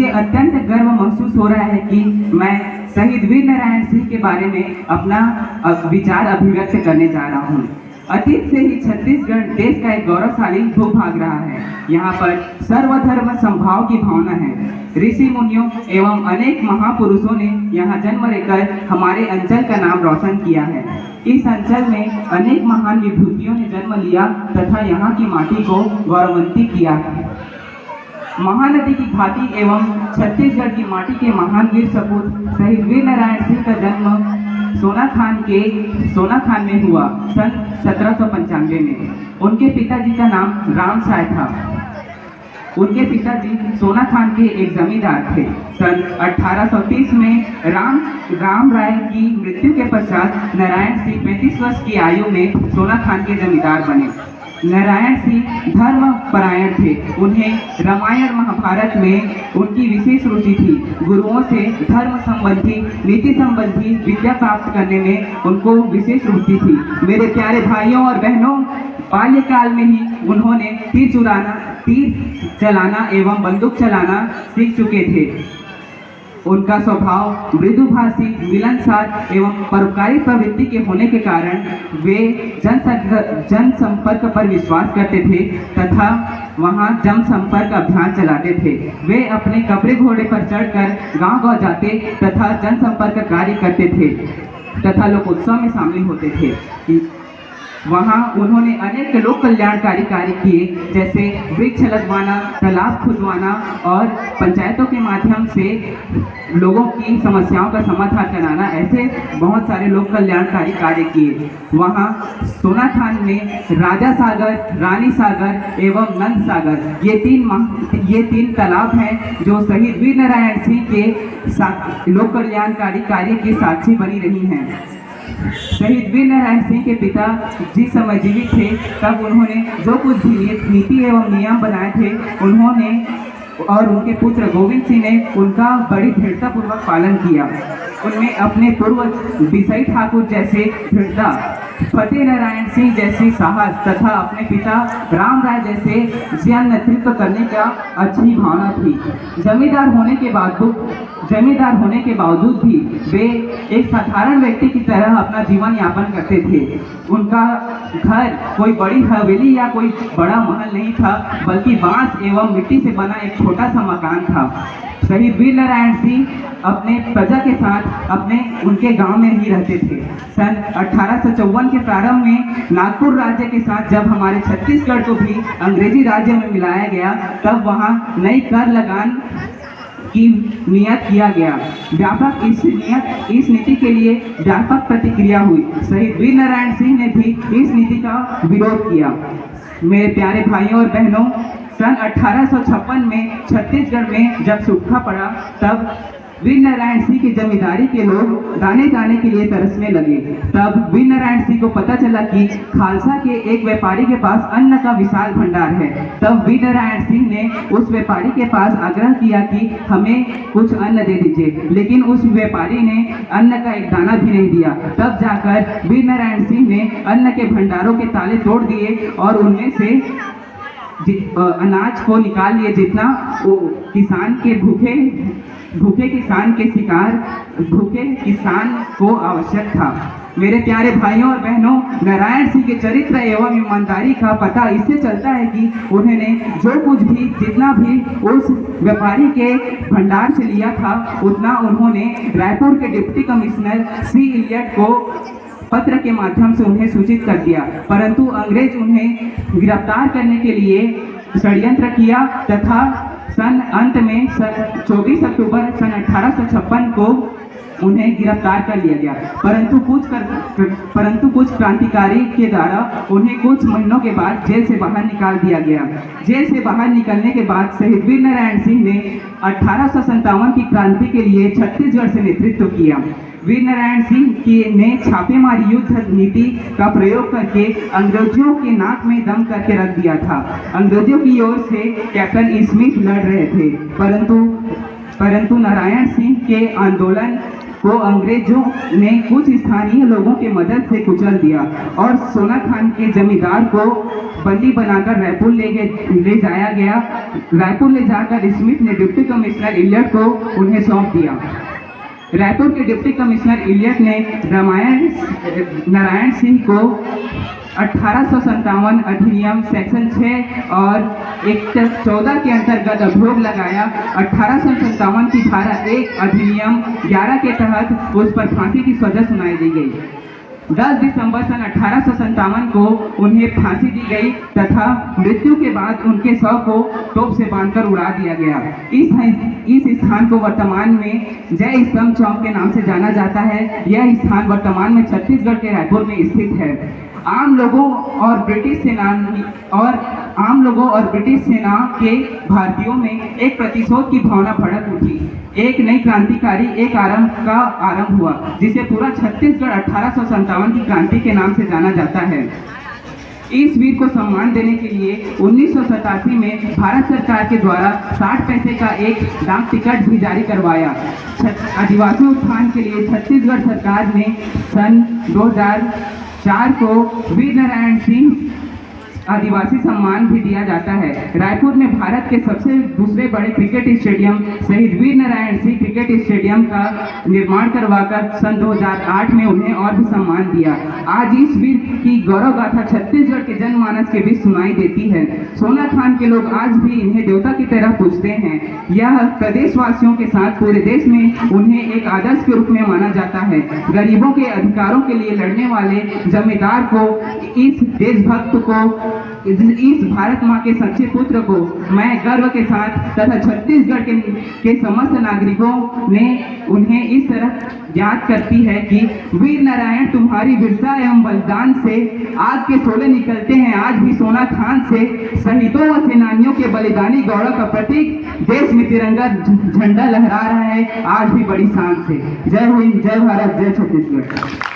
मुझे अत्यंत गर्व महसूस हो रहा है कि मैं शहीद वीर नारायण सिंह के बारे में अपना विचार अभिव्यक्त करने जा रहा हूँ। अतीत से ही छत्तीसगढ़ देश का एक गौरवशाली भूभाग रहा है। यहाँ पर सर्वधर्म समभाव की भावना है। ऋषि मुनियों एवं अनेक महापुरुषों ने यहाँ जन्म लेकर हमारे अंचल का नाम रोशन किया है। इस अंचल में अनेक महान विभूतियों ने जन्म लिया तथा यहाँ की माटी को गौरवान्वित किया है। महानदी की घाटी एवं छत्तीसगढ़ की माटी के महान वीर सपूत शहीद वीर नारायण सिंह का जन्म सोना खान में हुआ सन 1795 में। उनके पिताजी का नाम राम साय था। उनके पिताजी सोना खान के एक जमींदार थे। सन 1830 में राम राय की मृत्यु के पश्चात नारायण सिंह 35 वर्ष की आयु में सोना खान के जमींदार बने। नारायण सिंह धर्म परायण थे। उन्हें रामायण महाभारत में उनकी विशेष रुचि थी। गुरुओं से धर्म संबंधी नीति संबंधी विद्या प्राप्त करने में उनको विशेष रुचि थी। मेरे प्यारे भाइयों और बहनों, बाल्यकाल में ही उन्होंने तीर चलाना एवं बंदूक चलाना सीख चुके थे। उनका स्वभाव मृदुभाषी, मिलनसार एवं परोपकारी प्रवृत्ति के होने के कारण वे जन संपर्क पर विश्वास करते थे तथा वहां जनसंपर्क अभियान चलाते थे। वे अपने कपड़े घोड़े पर चढ़कर गांव-गांव जाते तथा जनसंपर्क कार्य करते थे तथा लोक उत्सव में शामिल होते थे। वहाँ उन्होंने अनेक लोक कल्याणकारी कार्य किए, जैसे वृक्ष लगवाना, तालाब खुदवाना और पंचायतों के माध्यम से लोगों की समस्याओं का समाधान कराना। ऐसे बहुत सारे लोक कल्याणकारी कार्य किए। वहाँ सोना खान में राजा सागर, रानी सागर एवं नंद सागर ये तीन तालाब हैं जो शहीद वीर नारायण सिंह के लोक कल्याणकारी कार्य की साक्षी बनी रही हैं। शहीद वीर नारायण सिंह के पिता जिस समय जीवित थे तब उन्होंने जो कुछ भी नीति एवं नियम बनाए थे उन्होंने और उनके पुत्र गोविंद सिंह ने उनका बड़ी दृढ़तापूर्वक पालन किया। उनमें अपने पूर्वज बिसाई ठाकुर जैसे दृढ़ता, फतेह नारायण सिंह जैसी साहस तथा अपने पिता राम राय जैसे ज्ञान नेतृत्व करने का अच्छी भावना थी। जमींदार होने के बावजूद भी वे एक साधारण व्यक्ति की तरह अपना जीवन यापन करते थे। उनका घर कोई बड़ी हवेली या कोई बड़ा महल नहीं था, बल्कि बांस एवं मिट्टी से बना एक छोटा सा मकान था। शहीद वीर नारायण सिंह अपने प्रजा के साथ उनके गांव में ही रहते थे। सन 1854 के प्रारंभ में नागपुर राज्य के साथ जब हमारे छत्तीसगढ़ को भी अंग्रेजी राज्य में मिलाया गया तब वहां नई कर लगान की नियत किया गया। इस नीति के लिए व्यापक प्रतिक्रिया हुई। शहीद वीर नारायण सिंह ने भी इस नीति का विरोध किया। मेरे प्यारे भाइयों और बहनों, सन 1856 में छत्तीसगढ़ में जब सूखा पड़ा तब वीर नारायण सिंह की जमींदारी के लोग दाने दाने के लिए तरसने लगे। तब वीर नारायण सिंह को पता चला कि खालसा के एक व्यापारी के पास अन्न का विशाल भंडार है। तब वीर नारायण सिंह ने उस व्यापारी के पास आग्रह किया कि हमें कुछ अन्न दे दीजिए, लेकिन उस व्यापारी ने अन्न का एक दाना भी नहीं दिया। तब जाकर वीर नारायण सिंह ने अन्न के भंडारों के ताले तोड़ दिए और उनमें से अनाज को निकाल लिए जितना किसान के भूखे किसान को आवश्यक था। मेरे प्यारे भाइयों और बहनों, नारायण सिंह के चरित्र एवं ईमानदारी का पता इससे चलता है कि उन्होंने जो कुछ भी जितना भी उस व्यापारी के भंडार से लिया था उतना उन्होंने रायपुर के डिप्टी कमिश्नर सी इलियट को पत्र के माध्यम से उन्हें सूचित कर दिया, परंतु अंग्रेज उन्हें गिरफ्तार करने के लिए षड्यंत्र किया तथा अंत में 24 अक्टूबर सन 1856 को उन्हें गिरफ्तार कर लिया गया। परंतु कुछ क्रांतिकारी के द्वारा उन्हें कुछ महीनों के बाद जेल से बाहर निकाल दिया गया। जेल से बाहर निकलने के बाद शहीद वीर नारायण सिंह ने 1857 की क्रांति के लिए छत्तीसगढ़ से नेतृत्व किया। वीर नारायण सिंह ने छापेमारी युद्ध नीति का प्रयोग करके अंग्रेजों के नाक में दम करके रख दिया था। अंग्रेजों की ओर से कैप्टन स्मिथ लड़ रहे थे, परंतु नारायण सिंह के आंदोलन को अंग्रेजों ने कुछ स्थानीय लोगों के मदद से कुचल दिया और सोना खान के जमींदार को बंदी बनाकर रायपुर ले जाया गया। रायपुर ले जाकर स्मिथ ने डिप्टी कमिश्नर इलियट को उन्हें सौंप दिया। रायपुर के डिप्टी कमिश्नर इलियट ने नारायण सिंह को 1857 अधिनियम सेक्शन 6 और एक्ट 14 के अंतर्गत अभियोग लगाया। 1857 की धारा 1 अधिनियम 11 के तहत उस पर फांसी की सजा सुनाई दी गई। 10 दिसंबर सन 1857 को उन्हें फांसी दी गई तथा मृत्यु के बाद उनके शव को तोप से बांधकर उड़ा दिया गया। इस स्थान को वर्तमान में जय स्तंभ चौक के नाम से जाना जाता है। यह स्थान वर्तमान में छत्तीसगढ़ के रायपुर में स्थित है। आम लोगों और ब्रिटिश सेना के भारतीयों में एक प्रतिशोध की भावना भड़क उठी। एक नई क्रांतिकारी आरंभ हुआ जिसे पूरा छत्तीसगढ़ 1857 की क्रांति के नाम से जाना जाता है। इस वीर को सम्मान देने के लिए 1987 में भारत सरकार के द्वारा 60 पैसे का एक डाक टिकट भी जारी करवाया। आदिवासी उत्थान के लिए छत्तीसगढ़ सरकार ने सन 2004 को वीर नारायण सिंह आदिवासी सम्मान भी दिया जाता है। रायपुर में भारत के दूसरे बड़े क्रिकेट स्टेडियम शहीद वीर नारायण सिंह क्रिकेट स्टेडियम का निर्माण करवाकर सन 2008 में उन्हें और भी सम्मान दिया। आज इस वीर की गौरव गाथा छत्तीसगढ़ के जनमानस के बीच सुनाई देती है। सोना खान के लोग आज भी इन्हें देवता की तरह पूजते हैं। यह प्रदेशवासियों के साथ पूरे देश में उन्हें एक आदर्श के रूप में माना जाता है। गरीबों के अधिकारों के लिए लड़ने वाले जमींदार को, इस देशभक्त को, इस भारत माँ के सच्चे पुत्र को मैं गर्व के साथ तथा छत्तीसगढ़ के समस्त नागरिकों ने उन्हें इस तरह याद करती है कि वीर नारायण तुम्हारी वीरता एवं बलिदान से आग के शोले निकलते हैं। आज भी सोना खान से शहीदों व सेनानियों के बलिदानी गौरव का प्रतीक देश में तिरंगा झंडा लहरा रहा है आज भी बड़ी शान से। जय हिंद, जय भारत, जय छत्तीसगढ़।